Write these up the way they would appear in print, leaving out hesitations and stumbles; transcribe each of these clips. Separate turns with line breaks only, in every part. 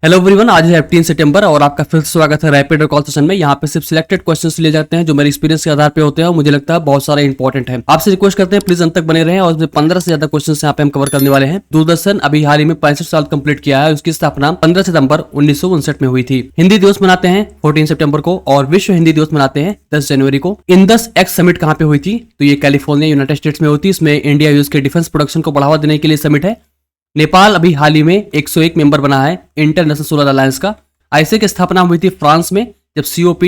Hello everyone, आज है 15 सितंबर और आपका फिर से स्वागत है रैपिड कॉल सेशन में। यहाँ पे सिर्फ सिलेक्टेड क्वेश्चंस लिए जाते हैं जो मेरे एक्सपीरियंस के आधार पे होते हैं और मुझे लगता है बहुत सारे इंपॉर्टेंट हैं। आपसे रिक्वेस्ट करते हैं प्लीज अंत तक बने रहें और इसमें 15 से ज्यादा क्वेश्चंस यहाँ पे हम कवर करने वाले हैं। दूरदर्शन अभी हाल ही में 65 साल कंप्लीट किया है। उसकी स्थापना 15 सितंबर 1959 में हुई थी। हिंदी दिवस मनाते हैं 14 सितंबर को और विश्व हिंदी दिवस मनाते हैं 10 जनवरी को। इंडस एक्स समिट कहाँ पे हुई थी? तो ये कैलिफोर्निया यूनाइटेड स्टेट्स में होती है। इसमें इंडिया यूएस के डिफेंस प्रोडक्शन को बढ़ावा देने के लिए समिट है। नेपाल अभी हाल ही में 101 मेंबर बना है इंटरनेशनल सोलर अलायंस का। आईसे की स्थापना हुई थी फ्रांस में, जब COP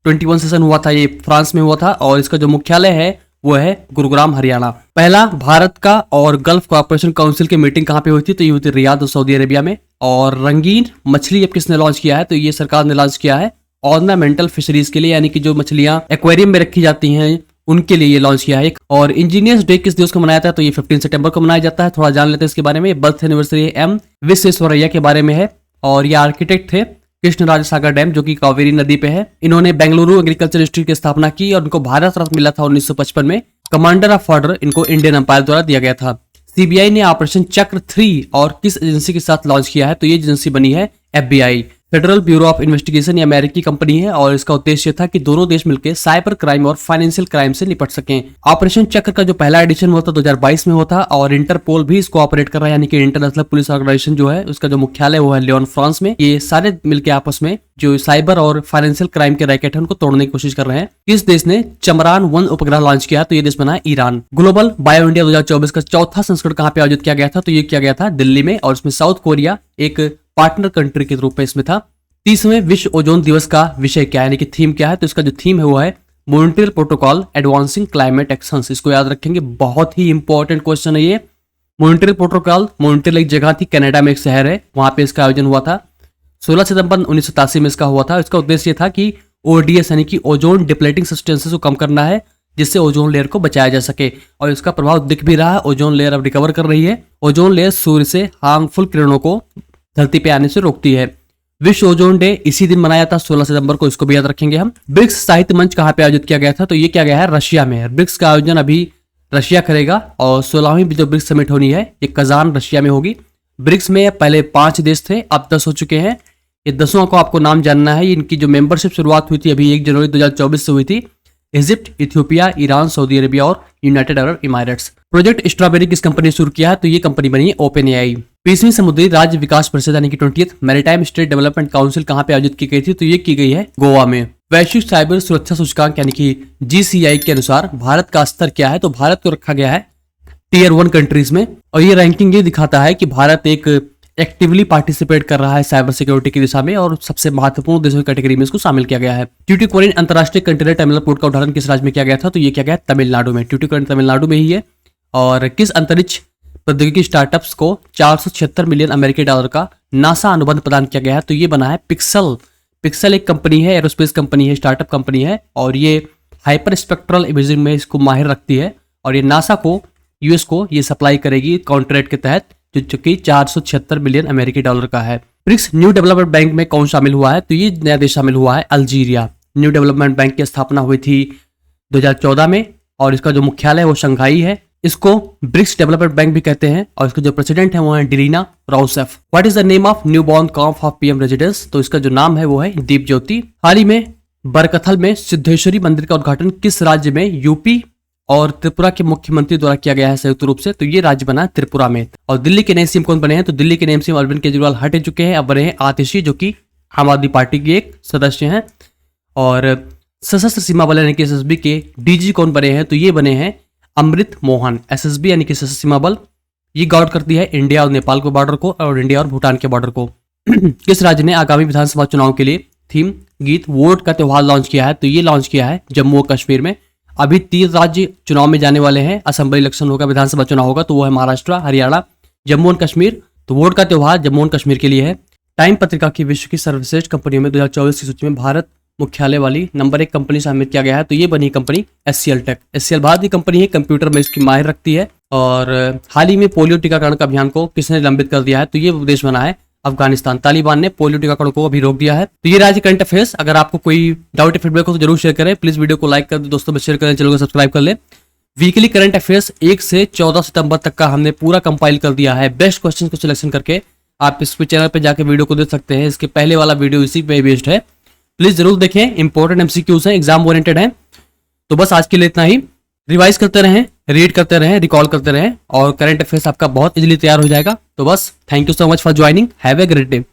21 सेशन हुआ था ये फ्रांस में हुआ था और इसका जो मुख्यालय है वो है गुरुग्राम हरियाणा। पहला भारत का और गल्फ कोऑपरेशन काउंसिल की मीटिंग कहाँ पे हुई थी? तो ये हुई थी रियाद सऊदी अरेबिया में। और रंगीन मछली अब किसने लॉन्च किया है? तो ये सरकार ने लॉन्च किया है ऑर्नामेंटल फिशरीज के लिए, यानी कि जो मछलियां एक्वेरियम में रखी जाती हैं उनके लिए ये लॉन्च किया है। और इंजीनियर्स डे किस दिवस को मनाया जाता है? तो ये 15 सितंबर को मनाया जाता है। थोड़ा जान लेते हैं इसके बारे में। बर्थ एनिवर्सरी M विश्वेश्वरैया के बारे में है और ये आर्किटेक्ट थे कृष्णराज सागर डैम जो कि कावेरी नदी पे है। इन्होंने बेंगलुरु एग्रीकल्चर इंस्टीट्यूट की स्थापना की और इनको भारत रत्न मिला था 1955 में। कमांडर ऑफ ऑर्डर इनको इंडियन एम्पायर द्वारा दिया गया था। CBI ने ऑपरेशन चक्र 3 और किस एजेंसी के साथ लॉन्च किया है? तो ये एजेंसी बनी है FBI, federal bureau of investigation. ये अमेरिकी कंपनी है और इसका उद्देश्य था कि दोनों देश मिलकर साइबर क्राइम और फाइनेंशियल क्राइम से निपट सकें। ऑपरेशन चक्र का जो पहला एडिशन हुआ था 2022 में हुआ था और इंटरपोल भी इसको ऑपरेट कर रहा है, यानी कि इंटरनेशनल पुलिस ऑर्गेनाइजेशन जो है उसका जो मुख्यालय वो है लियोन फ्रांस में। ये सारे मिलकर आपस में जो साइबर और फाइनेंशियल क्राइम के रैकेट है उनको तोड़ने की कोशिश कर रहे हैं। किस देश ने चंद्रयान 1 उपग्रह लॉन्च किया? तो ये देश बना है ईरान। ग्लोबल बायो इंडिया 2024 का चौथा संस्करण कहाँ पे आयोजित किया गया था? तो ये किया गया था दिल्ली में और इसमें साउथ कोरिया एक पार्टनर कंट्री के रूप में इसमें था। 30वें विश्व ओजोन दिवस का विषय क्या है, यानी कि थीम क्या है? तो इसका जो थीम है वो है Montreal protocol advancing climate actions. इसको याद रखेंगे, बहुत ही इंपॉर्टेंट क्वेश्चन है ये। मॉन्ट्रियल प्रोटोकॉल, मॉन्ट्रियल एक जगह थी, कनाडा में एक शहर है, वहां पे इसका आयोजन हुआ था। 16 सितंबर 1987 में इसका हुआ था। इसका उद्देश्य ये था कि ODS यानी कि ओजोन डिप्लेटिंग सब्सटेंसेस को कम करना है जिससे ओजोन लेयर को बचाया जा सके और इसका प्रभाव दिख भी रहा है। ओजोन लेयर अब रिकवर कर रही है। ओजोन लेयर सूर्य से हार्मफुल किरणों को धरती पे आने से रोकती है। विश्व ओजोन डे इसी दिन मनाया था 16 सितंबर को, इसको भी याद रखेंगे हम। ब्रिक्स साहित्य मंच कहाँ पे आयोजित किया गया था? तो ये किया गया है रशिया में। ब्रिक्स का आयोजन अभी रशिया करेगा और 16वीं जो ब्रिक्स समिट होनी है ये कजान रशिया में होगी। ब्रिक्स में पहले 5 देश थे, अब 10 हो चुके हैं। ये 10वां को आपको नाम जानना है। इनकी जो मेंबरशिप शुरुआत हुई थी अभी 1 जनवरी 2024 से हुई थी। Egypt, Ethiopia, Iran, Saudi Arabia और यूनाइटेड अरब इमारेट्स। प्रोजेक्ट स्ट्रॉबेरी किस कंपनी ने शुरू किया है? तो ये कंपनी बनी है OpenAI। 20वीं समुद्री राज्य विकास परिषद यानी कि 20th maritime state development council कहाँ पे आयोजित की गई थी? तो ये की गई है गोवा में। वैश्विक साइबर सुरक्षा सूचकांक यानी कि GCI के अनुसार भारत का स्तर क्या है? तो भारत को रखा गया है Tier 1 कंट्रीज में और ये रैंकिंग ये दिखाता है कि भारत एक एक्टिवली पार्टिसिपेट कर रहा है साइबर सिक्योरिटी की दिशा में और सबसे महत्वपूर्ण देशों की कैटेगरी में इसको शामिल किया गया है। ट्यूटिकोरिन अंतर्राष्ट्रीय कंटेनर टर्मिनल पोर्ट का उदाहरण किस राज्य में किया गया था? तो ये किया गया तमिलनाडु में। ट्यूटिकोरिन तमिलनाडु में ही है। और किस अंतरिक्ष प्रौद्योगिकी स्टार्टअप्स को 476 मिलियन अमेरिकी डॉलर का नासा अनुबंध प्रदान किया गया है? तो ये बना है पिक्सल। पिक्सल एक कंपनी है, एरोस्पेस कंपनी है, स्टार्टअप कंपनी है और ये हाइपर स्पेक्ट्रल इमेजिंग में इसको माहिर रखती है और ये नासा को US को ये सप्लाई करेगी कॉन्ट्रैक्ट के तहत जो कि 476 मिलियन अमेरिकी डॉलर का है। ब्रिक्स न्यू डेवलपमेंट बैंक में कौन शामिल हुआ है? तो ये नया देश शामिल हुआ है अल्जीरिया। न्यू डेवलपमेंट बैंक की स्थापना हुई थी 2014 में और इसका जो मुख्यालय है वो शंघाई है। इसको ब्रिक्स डेवलपमेंट बैंक भी कहते हैं और इसके जो प्रेसिडेंट है वो है Dilma Rousseff. What is the name of newborn calf of PM residence? तो इसका जो नाम है वो है दीप ज्योति। हाल ही में बरकथल में सिद्धेश्वरी मंदिर का उद्घाटन किस राज्य में? UP और त्रिपुरा के मुख्यमंत्री द्वारा किया गया है संयुक्त रूप से। तो ये राज्य बना त्रिपुरा में। और दिल्ली के नए CM कौन बने हैं? तो दिल्ली के नए CM अरविंद केजरीवाल हट चुके हैं, अब बने हैं आतिशी जो कि आम आदमी पार्टी के एक सदस्य हैं। और सशस्त्र सीमा बल यानी कि SSB के DG कौन बने हैं? तो ये बने हैं अमृत मोहन। SSB यानी कि सशस्त्र सीमा बल ये गार्ड करती है इंडिया और नेपाल के बॉर्डर को और इंडिया और भूटान के बॉर्डर को। किस राज्य ने आगामी विधानसभा चुनाव के लिए थीम गीत वोट का त्योहार लॉन्च किया है? तो ये लॉन्च किया है जम्मू और कश्मीर में। अभी 3 राज्य चुनाव में जाने वाले हैं। असेंबली इलेक्शन होगा, विधानसभा चुनाव होगा, तो वो है महाराष्ट्र, हरियाणा, जम्मू और कश्मीर। तो वोट का त्योहार जम्मू और कश्मीर के लिए है। टाइम पत्रिका की विश्व की सर्वश्रेष्ठ कंपनियों में 2024 की सूची में भारत मुख्यालय वाली नंबर 1 कंपनी शामिल किया गया है। तो ये बनी कंपनी HCL टेक। HCL भारतीय कंपनी है, कंप्यूटर में इसकी माहिर रखती है। और हाल ही में पोलियो टीकाकरण का अभियान को किसने निलंबित कर दिया है? तो ये देश बना है अफगानिस्तान। तालिबान ने पोलियो टीकाकरण को अभी रोक दिया है। तो ये राज्य करंट अफेयर्स। अगर आपको कोई डाउट या फीडबैक हो तो जरूर शेयर करें। प्लीज वीडियो को लाइक कर दे, दोस्तों में शेयर करें, चैनल को सब्सक्राइब कर ले। वीकली करंट अफेयर्स 1 से 14 सितंबर तक का हमने पूरा कंपाइल कर दिया है बेस्ट क्वेश्चन को सिलेक्शन करके। आप इस चैनल पे जाके वीडियो को देख सकते हैं। इसके पहले वाला वीडियो इसी पे बेस्ड है, प्लीज जरूर देखें। इंपॉर्टेंट एमसीक्यूज हैं, एग्जाम ओरिएंटेड हैं। तो बस आज के लिए इतना ही। रिवाइज करते रहें, रीड करते रहें, रिकॉल करते रहें और करंट अफेयर्स आपका बहुत इजीली तैयार हो जाएगा। तो बस thank you so much for joining, have a great day.